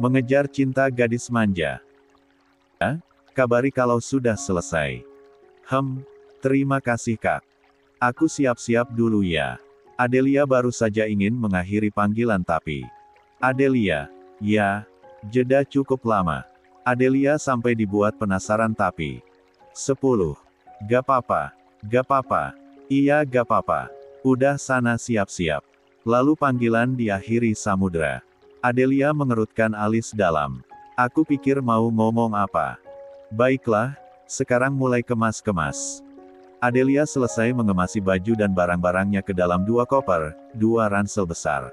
Mengejar cinta gadis manja. Ya, kabari kalau sudah selesai. Terima kasih Kak. Aku siap-siap dulu ya. Adelia baru saja ingin mengakhiri panggilan tapi. Adelia, ya, jeda cukup lama. Adelia sampai dibuat penasaran tapi. 10. Gak papa, gak papa. Iya gak papa. Udah sana siap-siap. Lalu panggilan diakhiri Samudra. Adelia mengerutkan alis dalam. Aku pikir mau ngomong apa. Baiklah, sekarang mulai kemas-kemas. Adelia selesai mengemasi baju dan barang-barangnya ke dalam 2 koper, 2 ransel besar.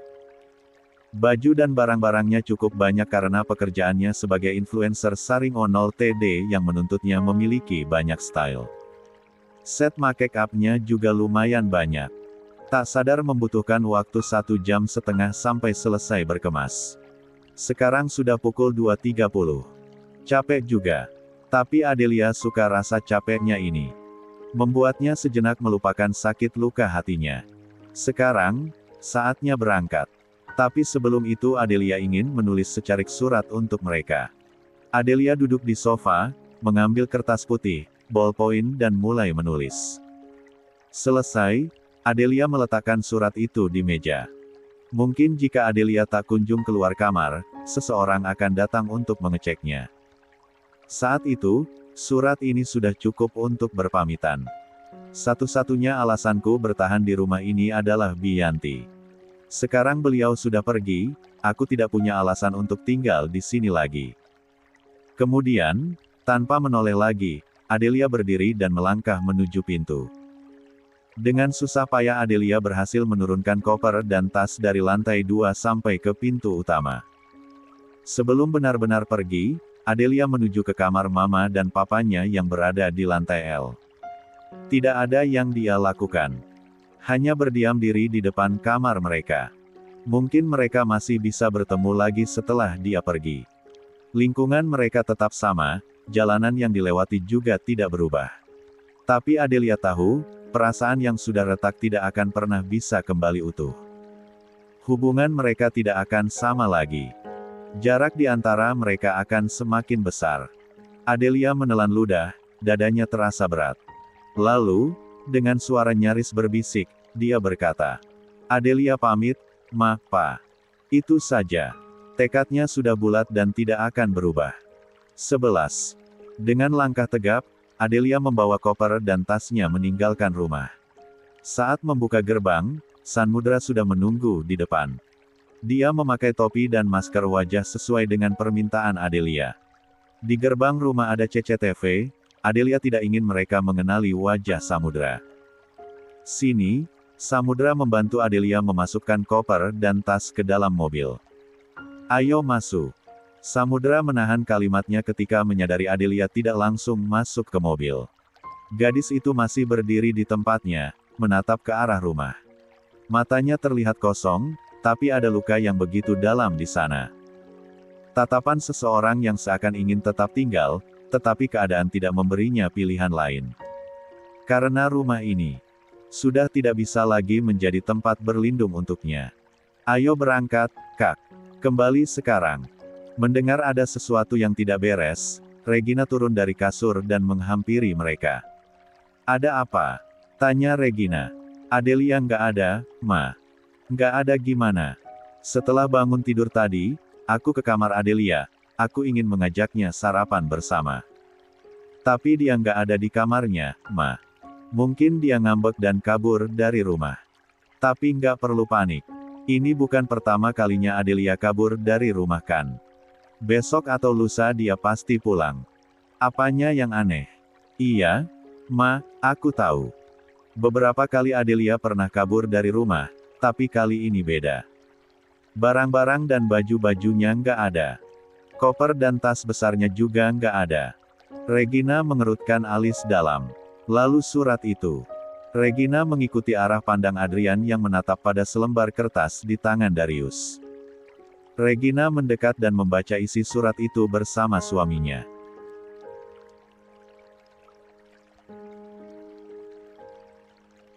Baju dan barang-barangnya cukup banyak karena pekerjaannya sebagai influencer Saring Onol TD yang menuntutnya memiliki banyak style. Set make up-nya juga lumayan banyak. Tak sadar membutuhkan waktu 1,5 jam sampai selesai berkemas. Sekarang sudah pukul 2.30. Capek juga. Tapi Adelia suka rasa capeknya ini. Membuatnya sejenak melupakan sakit luka hatinya. Sekarang, saatnya berangkat. Tapi sebelum itu Adelia ingin menulis secarik surat untuk mereka. Adelia duduk di sofa, mengambil kertas putih, ballpoint dan mulai menulis. Selesai, Adelia meletakkan surat itu di meja. Mungkin jika Adelia tak kunjung keluar kamar, seseorang akan datang untuk mengeceknya. Saat itu, surat ini sudah cukup untuk berpamitan. Satu-satunya alasanku bertahan di rumah ini adalah Bianti. Sekarang beliau sudah pergi, aku tidak punya alasan untuk tinggal di sini lagi. Kemudian, tanpa menoleh lagi, Adelia berdiri dan melangkah menuju pintu. Dengan susah payah Adelia berhasil menurunkan koper dan tas dari lantai 2 sampai ke pintu utama. Sebelum benar-benar pergi, Adelia menuju ke kamar mama dan papanya yang berada di lantai L. Tidak ada yang dia lakukan. Hanya berdiam diri di depan kamar mereka. Mungkin mereka masih bisa bertemu lagi setelah dia pergi. Lingkungan mereka tetap sama, jalanan yang dilewati juga tidak berubah. Tapi Adelia tahu, perasaan yang sudah retak tidak akan pernah bisa kembali utuh. Hubungan mereka tidak akan sama lagi. Jarak di antara mereka akan semakin besar. Adelia menelan ludah, dadanya terasa berat. Lalu, dengan suara nyaris berbisik, dia berkata, "Adelia pamit, Ma, Pa." Itu saja. Tekadnya sudah bulat dan tidak akan berubah. 11. Dengan langkah tegap, Adelia membawa koper dan tasnya meninggalkan rumah. Saat membuka gerbang, Samudra sudah menunggu di depan. Dia memakai topi dan masker wajah sesuai dengan permintaan Adelia. Di gerbang rumah ada CCTV, Adelia tidak ingin mereka mengenali wajah Samudra. Sini, Samudra membantu Adelia memasukkan koper dan tas ke dalam mobil. Ayo masuk. Samudra menahan kalimatnya ketika menyadari Adelia tidak langsung masuk ke mobil. Gadis itu masih berdiri di tempatnya, menatap ke arah rumah. Matanya terlihat kosong, tapi ada luka yang begitu dalam di sana. Tatapan seseorang yang seakan ingin tetap tinggal, tetapi keadaan tidak memberinya pilihan lain. Karena rumah ini sudah tidak bisa lagi menjadi tempat berlindung untuknya. Ayo berangkat, Kak. Kembali sekarang. Mendengar ada sesuatu yang tidak beres, Regina turun dari kasur dan menghampiri mereka. Ada apa? Tanya Regina. Adelia nggak ada, Ma. Nggak ada gimana? Setelah bangun tidur tadi, aku ke kamar Adelia, aku ingin mengajaknya sarapan bersama. Tapi dia nggak ada di kamarnya, Ma. Mungkin dia ngambek dan kabur dari rumah. Tapi nggak perlu panik. Ini bukan pertama kalinya Adelia kabur dari rumah kan. Besok atau lusa dia pasti pulang. Apanya yang aneh? Iya, Ma, aku tahu. Beberapa kali Adelia pernah kabur dari rumah, tapi kali ini beda. Barang-barang dan baju-bajunya nggak ada. Koper dan tas besarnya juga nggak ada. Regina mengerutkan alis dalam. Lalu surat itu. Regina mengikuti arah pandang Adrian yang menatap pada selembar kertas di tangan Darius. Regina mendekat dan membaca isi surat itu bersama suaminya.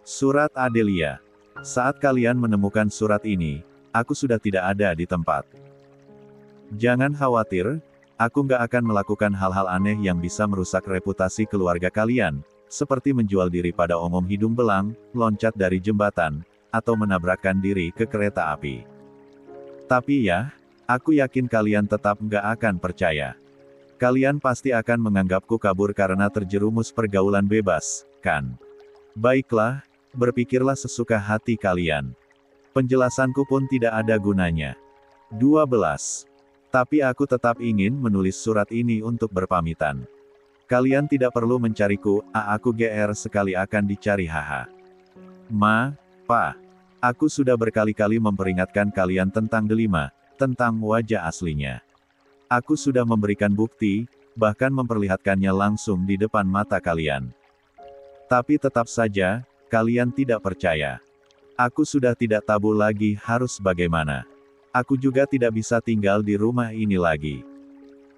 Surat Adelia. Saat kalian menemukan surat ini, aku sudah tidak ada di tempat. Jangan khawatir, aku nggak akan melakukan hal-hal aneh yang bisa merusak reputasi keluarga kalian, seperti menjual diri pada omom hidung belang, loncat dari jembatan, atau menabrakkan diri ke kereta api. Tapi ya, aku yakin kalian tetap nggak akan percaya. Kalian pasti akan menganggapku kabur karena terjerumus pergaulan bebas, kan? Baiklah, berpikirlah sesuka hati kalian. Penjelasanku pun tidak ada gunanya. 12. Tapi aku tetap ingin menulis surat ini untuk berpamitan. Kalian tidak perlu mencariku, aku GR sekali akan dicari haha. Ma, Pa, aku sudah berkali-kali memperingatkan kalian tentang delima, tentang wajah aslinya. Aku sudah memberikan bukti, bahkan memperlihatkannya langsung di depan mata kalian. Tapi tetap saja, kalian tidak percaya. Aku sudah tidak tabu lagi harus bagaimana. Aku juga tidak bisa tinggal di rumah ini lagi.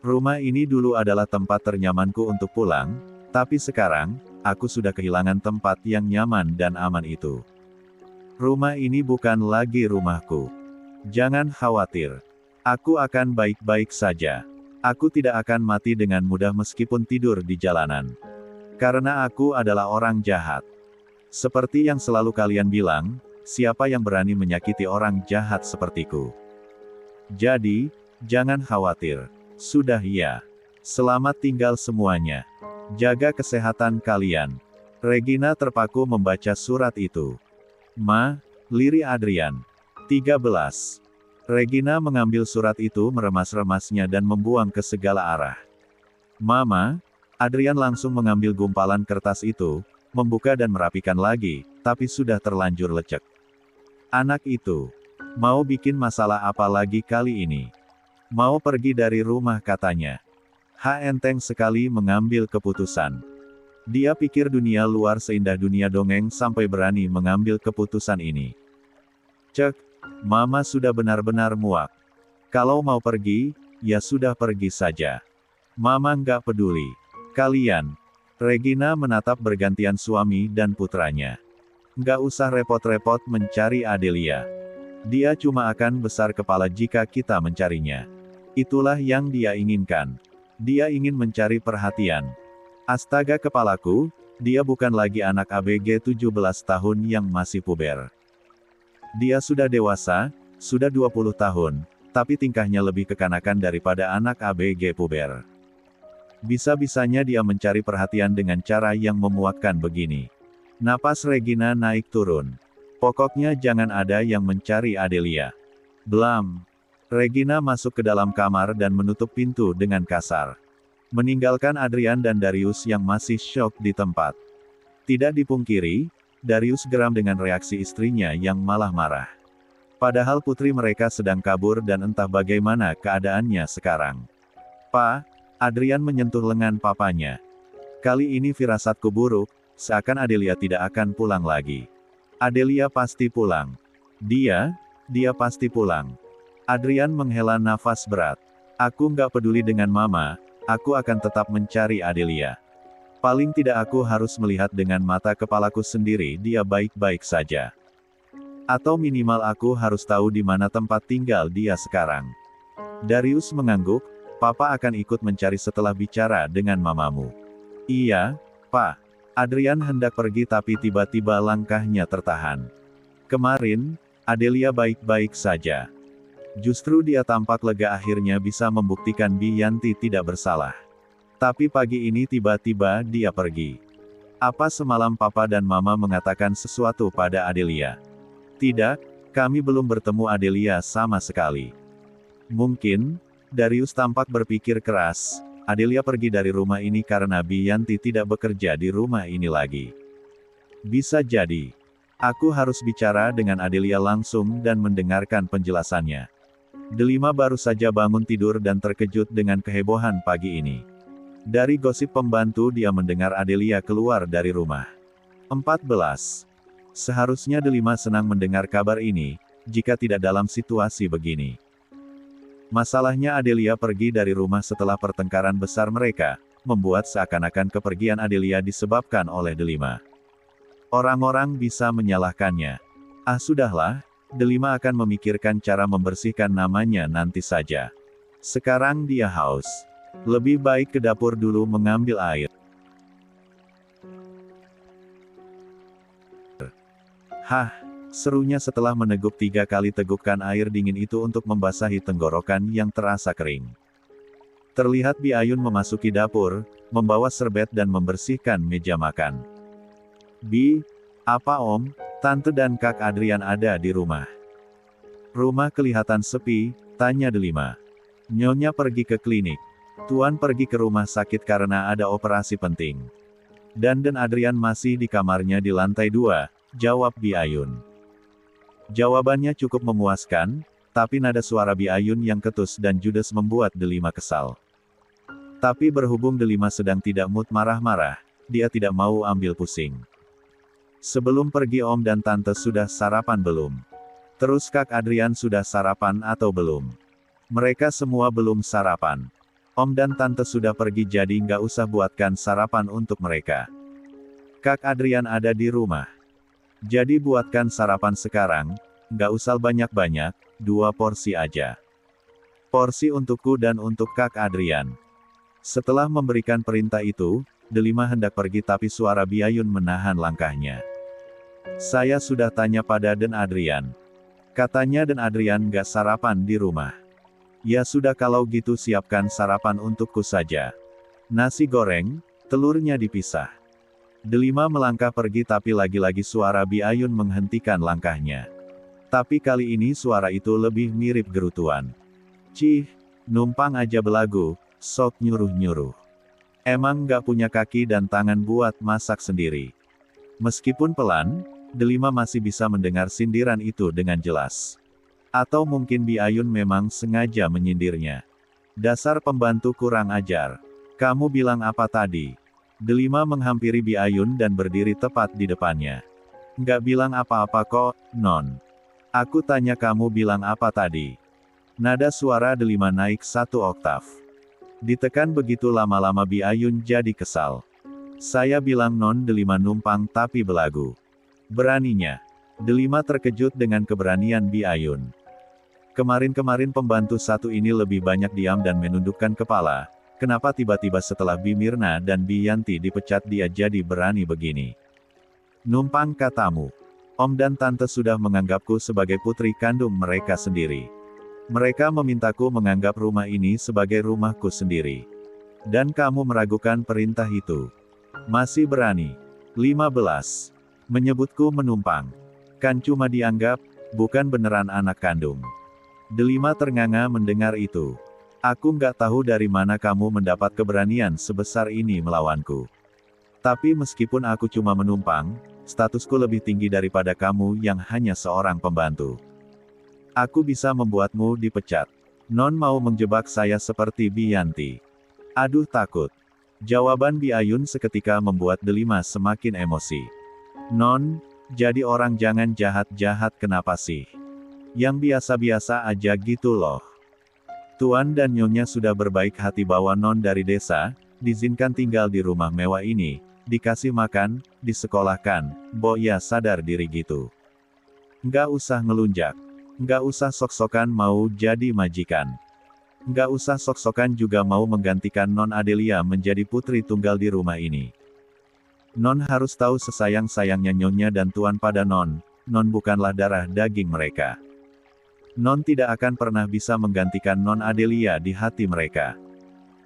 Rumah ini dulu adalah tempat ternyamanku untuk pulang, tapi sekarang, aku sudah kehilangan tempat yang nyaman dan aman itu. Rumah ini bukan lagi rumahku. Jangan khawatir. Aku akan baik-baik saja. Aku tidak akan mati dengan mudah meskipun tidur di jalanan. Karena aku adalah orang jahat. Seperti yang selalu kalian bilang, siapa yang berani menyakiti orang jahat sepertiku? Jadi, jangan khawatir. Sudah ya. Selamat tinggal semuanya. Jaga kesehatan kalian. Regina terpaku membaca surat itu. Ma, Liri Adrian. 13. Regina mengambil surat itu meremas-remasnya dan membuang ke segala arah. Mama, Adrian langsung mengambil gumpalan kertas itu, membuka dan merapikan lagi, tapi sudah terlanjur lecek. Anak itu mau bikin masalah apa lagi kali ini? Mau pergi dari rumah katanya. Enteng sekali mengambil keputusan. Dia pikir dunia luar seindah dunia dongeng sampai berani mengambil keputusan ini. Cek, Mama sudah benar-benar muak. Kalau mau pergi, ya sudah pergi saja. Mama nggak peduli. Kalian. Regina menatap bergantian suami dan putranya. Nggak usah repot-repot mencari Adelia. Dia cuma akan besar kepala jika kita mencarinya. Itulah yang dia inginkan. Dia ingin mencari perhatian. Astaga kepalaku, dia bukan lagi anak ABG 17 tahun yang masih puber. Dia sudah dewasa, sudah 20 tahun, tapi tingkahnya lebih kekanakan daripada anak ABG puber. Bisa-bisanya dia mencari perhatian dengan cara yang memuakkan begini. Napas Regina naik turun. Pokoknya jangan ada yang mencari Adelia. Blam. Regina masuk ke dalam kamar dan menutup pintu dengan kasar. Meninggalkan Adrian dan Darius yang masih syok di tempat. Tidak dipungkiri, Darius geram dengan reaksi istrinya yang malah marah. Padahal putri mereka sedang kabur dan entah bagaimana keadaannya sekarang. Pa, Adrian menyentuh lengan papanya. Kali ini firasatku buruk, seakan Adelia tidak akan pulang lagi. Adelia pasti pulang. Dia pasti pulang. Adrian menghela nafas berat. Aku nggak peduli dengan Mama, aku akan tetap mencari Adelia. Paling tidak aku harus melihat dengan mata kepalaku sendiri dia baik-baik saja. Atau minimal aku harus tahu di mana tempat tinggal dia sekarang. Darius mengangguk, Papa akan ikut mencari setelah bicara dengan mamamu. Iya, Pak. Adrian hendak pergi tapi tiba-tiba langkahnya tertahan. Kemarin, Adelia baik-baik saja. Justru dia tampak lega akhirnya bisa membuktikan Biyanti tidak bersalah. Tapi pagi ini tiba-tiba dia pergi. Apa semalam Papa dan Mama mengatakan sesuatu pada Adelia? Tidak, kami belum bertemu Adelia sama sekali. Mungkin, Darius tampak berpikir keras. Adelia pergi dari rumah ini karena Biyanti tidak bekerja di rumah ini lagi. Bisa jadi. Aku harus bicara dengan Adelia langsung dan mendengarkan penjelasannya. Delima baru saja bangun tidur dan terkejut dengan kehebohan pagi ini. Dari gosip pembantu dia mendengar Adelia keluar dari rumah. 14. Seharusnya Delima senang mendengar kabar ini, jika tidak dalam situasi begini. Masalahnya Adelia pergi dari rumah setelah pertengkaran besar mereka, membuat seakan-akan kepergian Adelia disebabkan oleh Delima. Orang-orang bisa menyalahkannya. Ah sudahlah, Delima akan memikirkan cara membersihkan namanya nanti saja. Sekarang dia haus. Lebih baik ke dapur dulu mengambil air. Hah, serunya setelah meneguk 3 kali tegukkan air dingin itu untuk membasahi tenggorokan yang terasa kering. Terlihat Bi Ayun memasuki dapur, membawa serbet dan membersihkan meja makan. Bi, apa Om, Tante dan Kak Adrian ada di rumah? Rumah kelihatan sepi, tanya Delima. Nyonya pergi ke klinik. Tuan pergi ke rumah sakit karena ada operasi penting. Dan Adrian masih di kamarnya di lantai 2, jawab Bi Ayun. Jawabannya cukup memuaskan, tapi nada suara Bi Ayun yang ketus dan judes membuat Delima kesal. Tapi berhubung Delima sedang tidak mood marah-marah, dia tidak mau ambil pusing. Sebelum pergi Om dan Tante sudah sarapan belum? Terus Kak Adrian sudah sarapan atau belum? Mereka semua belum sarapan. Om dan Tante sudah pergi jadi nggak usah buatkan sarapan untuk mereka. Kak Adrian ada di rumah. Jadi buatkan sarapan sekarang, nggak usah banyak-banyak, 2 porsi aja. Porsi untukku dan untuk Kak Adrian. Setelah memberikan perintah itu, Delima hendak pergi tapi suara Bi Ayun menahan langkahnya. Saya sudah tanya pada Den Adrian. Katanya Den Adrian nggak sarapan di rumah. Ya sudah kalau gitu siapkan sarapan untukku saja. Nasi goreng, telurnya dipisah. Delima melangkah pergi tapi lagi-lagi suara Bi Ayun menghentikan langkahnya. Tapi kali ini suara itu lebih mirip gerutuan. Cih, numpang aja belagu, sok nyuruh-nyuruh. Emang nggak punya kaki dan tangan buat masak sendiri. Meskipun pelan, Delima masih bisa mendengar sindiran itu dengan jelas. Atau mungkin Bi Ayun memang sengaja menyindirnya. Dasar pembantu kurang ajar. Kamu bilang apa tadi? Delima menghampiri Bi Ayun dan berdiri tepat di depannya. Nggak bilang apa-apa kok, Non. Aku tanya kamu bilang apa tadi? Nada suara Delima naik 1 oktav. Ditekan begitu lama-lama Bi Ayun jadi kesal. Saya bilang Non Delima numpang tapi belagu. Beraninya. Delima terkejut dengan keberanian Bi Ayun. Kemarin-kemarin pembantu satu ini lebih banyak diam dan menundukkan kepala. Kenapa tiba-tiba setelah Bi Mirna dan Bi Yanti dipecat dia jadi berani begini? Numpang katamu. Om dan Tante sudah menganggapku sebagai putri kandung mereka sendiri. Mereka memintaku menganggap rumah ini sebagai rumahku sendiri. Dan kamu meragukan perintah itu. Masih berani. 15. Menyebutku menumpang. Kan cuma dianggap, bukan beneran anak kandung. Delima ternganga mendengar itu. Aku nggak tahu dari mana kamu mendapat keberanian sebesar ini melawanku. Tapi meskipun aku cuma menumpang, statusku lebih tinggi daripada kamu yang hanya seorang pembantu. Aku bisa membuatmu dipecat. Non mau menjebak saya seperti Bi Yanti. Aduh takut. Jawaban Bi Ayun seketika membuat Delima semakin emosi. Non, jadi orang jangan jahat-jahat kenapa sih? Yang biasa-biasa aja gitu loh. Tuan dan Nyonya sudah berbaik hati bawa Non dari desa, diizinkan tinggal di rumah mewah ini, dikasih makan, disekolahkan, Bo ya sadar diri gitu. Nggak usah ngelunjak. Nggak usah sok-sokan mau jadi majikan. Nggak usah sok-sokan juga mau menggantikan Non Adelia menjadi putri tunggal di rumah ini. Non harus tahu sesayang-sayangnya Nyonya dan Tuan pada Non bukanlah darah daging mereka. Non tidak akan pernah bisa menggantikan Non Adelia di hati mereka.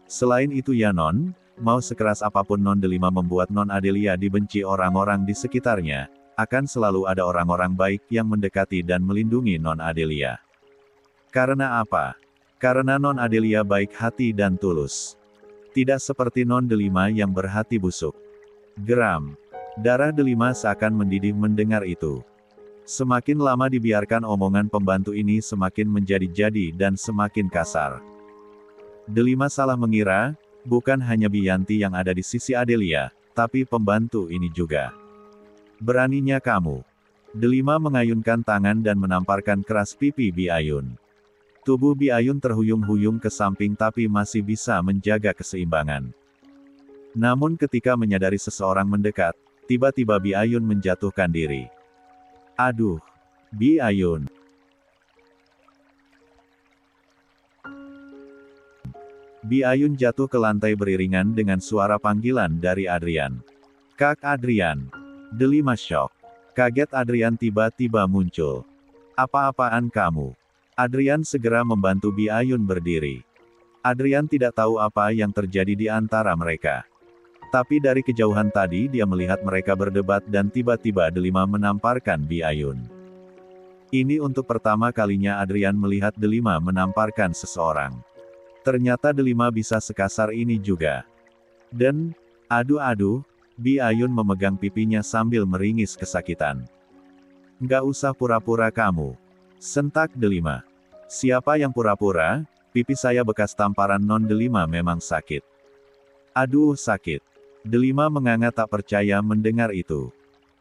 Selain itu ya Non, mau sekeras apapun Non Delima membuat Non Adelia dibenci orang-orang di sekitarnya, akan selalu ada orang-orang baik yang mendekati dan melindungi Non Adelia. Karena apa? Karena Non Adelia baik hati dan tulus. Tidak seperti Non Delima yang berhati busuk. Geram. Darah Delima seakan mendidih mendengar itu. Semakin lama dibiarkan omongan pembantu ini semakin menjadi-jadi dan semakin kasar. Delima salah mengira, bukan hanya Bi Yanti yang ada di sisi Adelia, tapi pembantu ini juga. Beraninya kamu. Delima mengayunkan tangan dan menamparkan keras pipi Bi Ayun. Tubuh Bi Ayun terhuyung-huyung ke samping tapi masih bisa menjaga keseimbangan. Namun ketika menyadari seseorang mendekat, tiba-tiba Bi Ayun menjatuhkan diri. Aduh, Bi Ayun. Bi Ayun jatuh ke lantai beriringan dengan suara panggilan dari Adrian. Kak Adrian. Delima syok. Kaget Adrian tiba-tiba muncul. Apa-apaan kamu? Adrian segera membantu Bi Ayun berdiri. Adrian tidak tahu apa yang terjadi di antara mereka. Tapi dari kejauhan tadi dia melihat mereka berdebat dan tiba-tiba Delima menamparkan Bi Ayun. Ini untuk pertama kalinya Adrian melihat Delima menamparkan seseorang. Ternyata Delima bisa sekasar ini juga. Dan, aduh, Bi Ayun memegang pipinya sambil meringis kesakitan. Nggak usah pura-pura kamu. Sentak Delima. Siapa yang pura-pura? Pipi saya bekas tamparan non Delima memang sakit. Aduh sakit. Delima menganga tak percaya mendengar itu.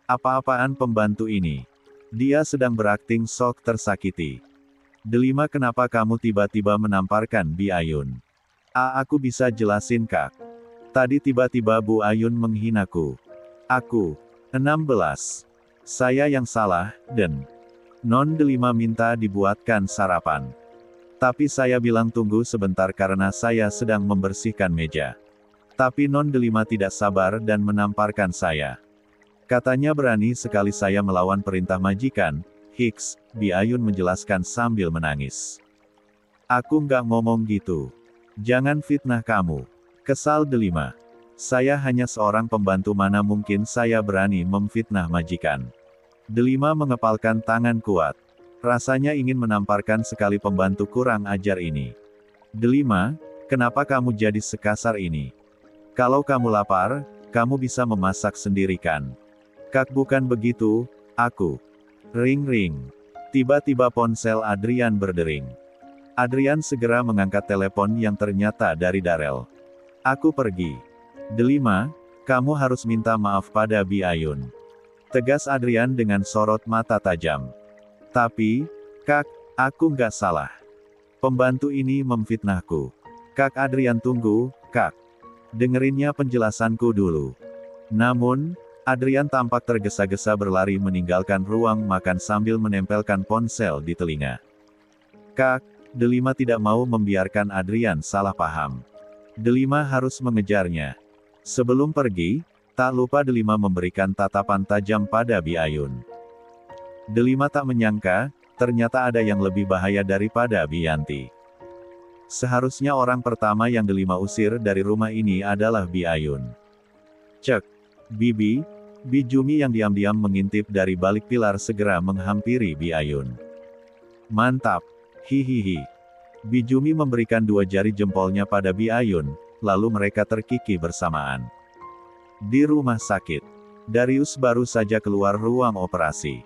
Apa-apaan pembantu ini? Dia sedang berakting sok tersakiti. Delima kenapa kamu tiba-tiba menamparkan Bi Ayun? Aku bisa jelasin kak. Tadi tiba-tiba Bu Ayun menghinaku. Aku. 16. Saya yang salah, dan non Delima minta dibuatkan sarapan. Tapi saya bilang tunggu sebentar karena saya sedang membersihkan meja. Tapi non Delima tidak sabar dan menamparkan saya. Katanya berani sekali saya melawan perintah majikan. Hiks, Bi Ayun menjelaskan sambil menangis. Aku nggak ngomong gitu. Jangan fitnah kamu. Kesal Delima. Saya hanya seorang pembantu mana mungkin saya berani memfitnah majikan. Delima mengepalkan tangan kuat. Rasanya ingin menamparkan sekali pembantu kurang ajar ini. Delima, kenapa kamu jadi sekasar ini? Kalau kamu lapar, kamu bisa memasak sendiri kan? Kak bukan begitu, aku. Ring. Tiba-tiba ponsel Adrian berdering. Adrian segera mengangkat telepon yang ternyata dari Darel. Aku pergi. Delima, kamu harus minta maaf pada Bi Ayun. Tegas Adrian dengan sorot mata tajam. Tapi, Kak, aku nggak salah. Pembantu ini memfitnahku. Kak Adrian tunggu, Kak. Dengerinnya penjelasanku dulu. Namun, Adrian tampak tergesa-gesa berlari meninggalkan ruang makan sambil menempelkan ponsel di telinga. Kak, Delima tidak mau membiarkan Adrian salah paham. Delima harus mengejarnya. Sebelum pergi, tak lupa Delima memberikan tatapan tajam pada Bi Ayun. Delima tak menyangka, ternyata ada yang lebih bahaya daripada Bi Yanti. Seharusnya orang pertama yang Delima usir dari rumah ini adalah Bi Ayun. Cek. Bi Jumi yang diam-diam mengintip dari balik pilar segera menghampiri Bi Ayun. Mantap. Hihihi. Bi Jumi memberikan dua jari jempolnya pada Bi Ayun, lalu mereka terkikih bersamaan. Di rumah sakit. Darius baru saja keluar ruang operasi.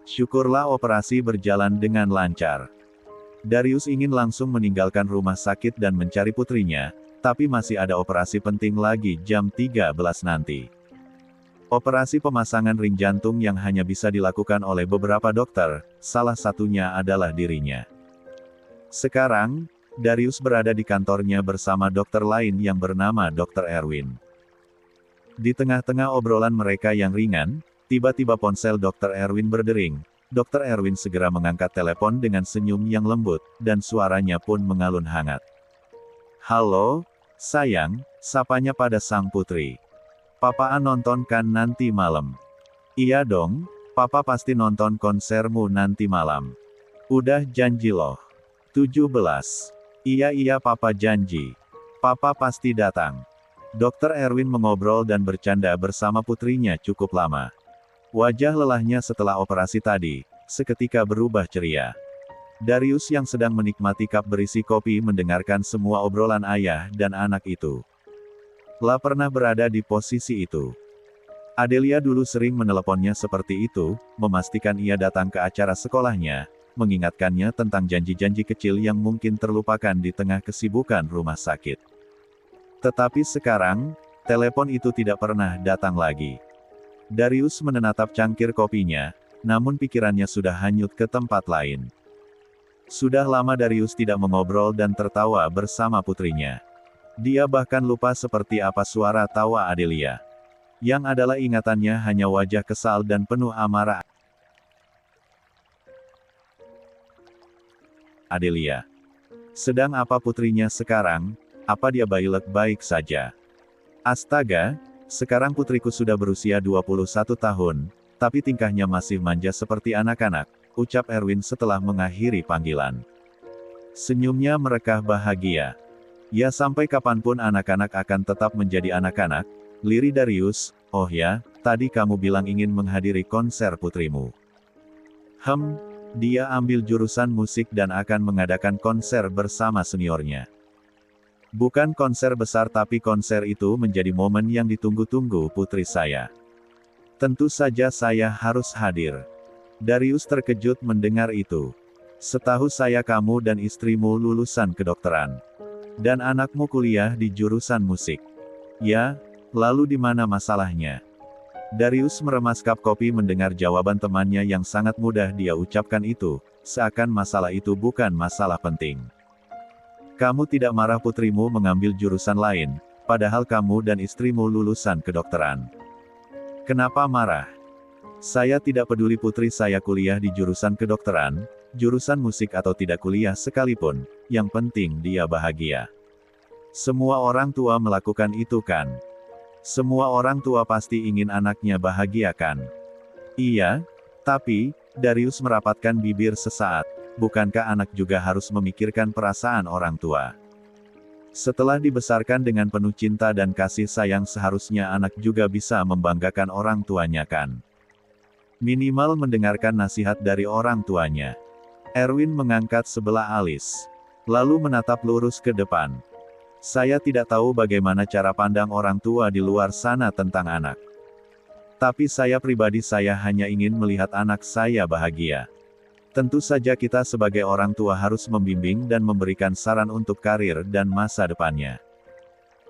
Syukurlah operasi berjalan dengan lancar. Darius ingin langsung meninggalkan rumah sakit dan mencari putrinya, tapi masih ada operasi penting lagi jam 13 nanti. Operasi pemasangan ring jantung yang hanya bisa dilakukan oleh beberapa dokter, salah satunya adalah dirinya. Sekarang, Darius berada di kantornya bersama dokter lain yang bernama Dr. Erwin. Di tengah-tengah obrolan mereka yang ringan, tiba-tiba ponsel Dr. Erwin berdering. Dr. Erwin segera mengangkat telepon dengan senyum yang lembut, dan suaranya pun mengalun hangat. Halo, sayang, sapanya pada sang putri. Papaan nonton kan nanti malam? Iya dong, Papa pasti nonton konsermu nanti malam. Udah janji loh. 17. Iya Papa janji. Papa pasti datang. Dr. Erwin mengobrol dan bercanda bersama putrinya cukup lama. Wajah lelahnya setelah operasi tadi, seketika berubah ceria. Darius yang sedang menikmati cup berisi kopi mendengarkan semua obrolan ayah dan anak itu. Lah pernah berada di posisi itu. Adelia dulu sering meneleponnya seperti itu, memastikan ia datang ke acara sekolahnya, mengingatkannya tentang janji-janji kecil yang mungkin terlupakan di tengah kesibukan rumah sakit. Tetapi sekarang, telepon itu tidak pernah datang lagi. Darius menatap cangkir kopinya, namun pikirannya sudah hanyut ke tempat lain. Sudah lama Darius tidak mengobrol dan tertawa bersama putrinya. Dia bahkan lupa seperti apa suara tawa Adelia. Yang adalah ingatannya hanya wajah kesal dan penuh amarah Adelia. Sedang apa putrinya sekarang? Apa dia baik-baik saja? Astaga, sekarang putriku sudah berusia 21 tahun, tapi tingkahnya masih manja seperti anak-anak, ucap Erwin setelah mengakhiri panggilan. Senyumnya merekah bahagia. Ya, sampai kapanpun anak-anak akan tetap menjadi anak-anak, lirih Darius. Oh ya, tadi kamu bilang ingin menghadiri konser putrimu. Dia ambil jurusan musik dan akan mengadakan konser bersama seniornya. Bukan konser besar, tapi konser itu menjadi momen yang ditunggu-tunggu putri saya. Tentu saja saya harus hadir. Darius terkejut mendengar itu. Setahu saya kamu dan istrimu lulusan kedokteran. Dan anakmu kuliah di jurusan musik. Ya, lalu di mana masalahnya? Darius meremas cup kopi mendengar jawaban temannya yang sangat mudah dia ucapkan itu, seakan masalah itu bukan masalah penting. Kamu tidak marah putrimu mengambil jurusan lain, padahal kamu dan istrimu lulusan kedokteran. Kenapa marah? Saya tidak peduli putri saya kuliah di jurusan kedokteran, jurusan musik atau tidak kuliah sekalipun, yang penting dia bahagia. Semua orang tua melakukan itu kan? Semua orang tua pasti ingin anaknya bahagia kan? Iya, tapi, Darius merapatkan bibir sesaat. Bukankah anak juga harus memikirkan perasaan orang tua? Setelah dibesarkan dengan penuh cinta dan kasih sayang, seharusnya anak juga bisa membanggakan orang tuanya kan? Minimal mendengarkan nasihat dari orang tuanya. Erwin mengangkat sebelah alis, lalu menatap lurus ke depan. Saya tidak tahu bagaimana cara pandang orang tua di luar sana tentang anak. Tapi saya pribadi, saya hanya ingin melihat anak saya bahagia. Tentu saja kita sebagai orang tua harus membimbing dan memberikan saran untuk karir dan masa depannya.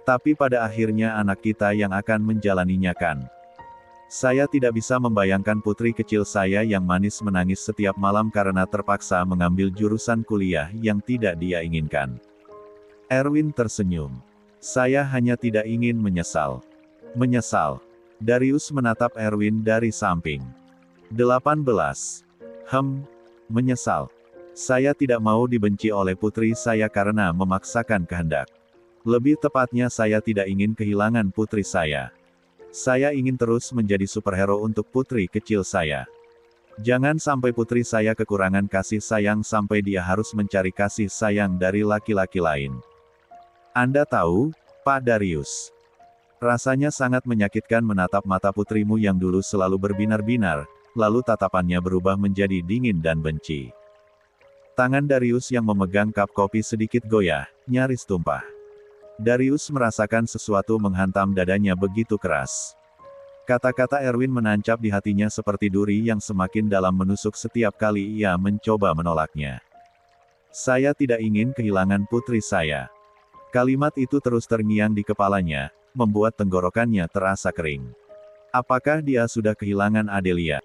Tapi pada akhirnya anak kita yang akan menjalaninya kan? Saya tidak bisa membayangkan putri kecil saya yang manis menangis setiap malam karena terpaksa mengambil jurusan kuliah yang tidak dia inginkan. Erwin tersenyum. Saya hanya tidak ingin menyesal. Menyesal. Darius menatap Erwin dari samping. 18. Menyesal. Saya tidak mau dibenci oleh putri saya karena memaksakan kehendak. Lebih tepatnya saya tidak ingin kehilangan putri saya. Saya ingin terus menjadi superhero untuk putri kecil saya. Jangan sampai putri saya kekurangan kasih sayang sampai dia harus mencari kasih sayang dari laki-laki lain. Anda tahu, Pak Darius. Rasanya sangat menyakitkan menatap mata putrimu yang dulu selalu berbinar-binar, lalu tatapannya berubah menjadi dingin dan benci. Tangan Darius yang memegang cup kopi sedikit goyah, nyaris tumpah. Darius merasakan sesuatu menghantam dadanya begitu keras. Kata-kata Erwin menancap di hatinya seperti duri yang semakin dalam menusuk setiap kali ia mencoba menolaknya. Saya tidak ingin kehilangan putri saya. Kalimat itu terus terngiang di kepalanya, membuat tenggorokannya terasa kering. Apakah dia sudah kehilangan Adelia?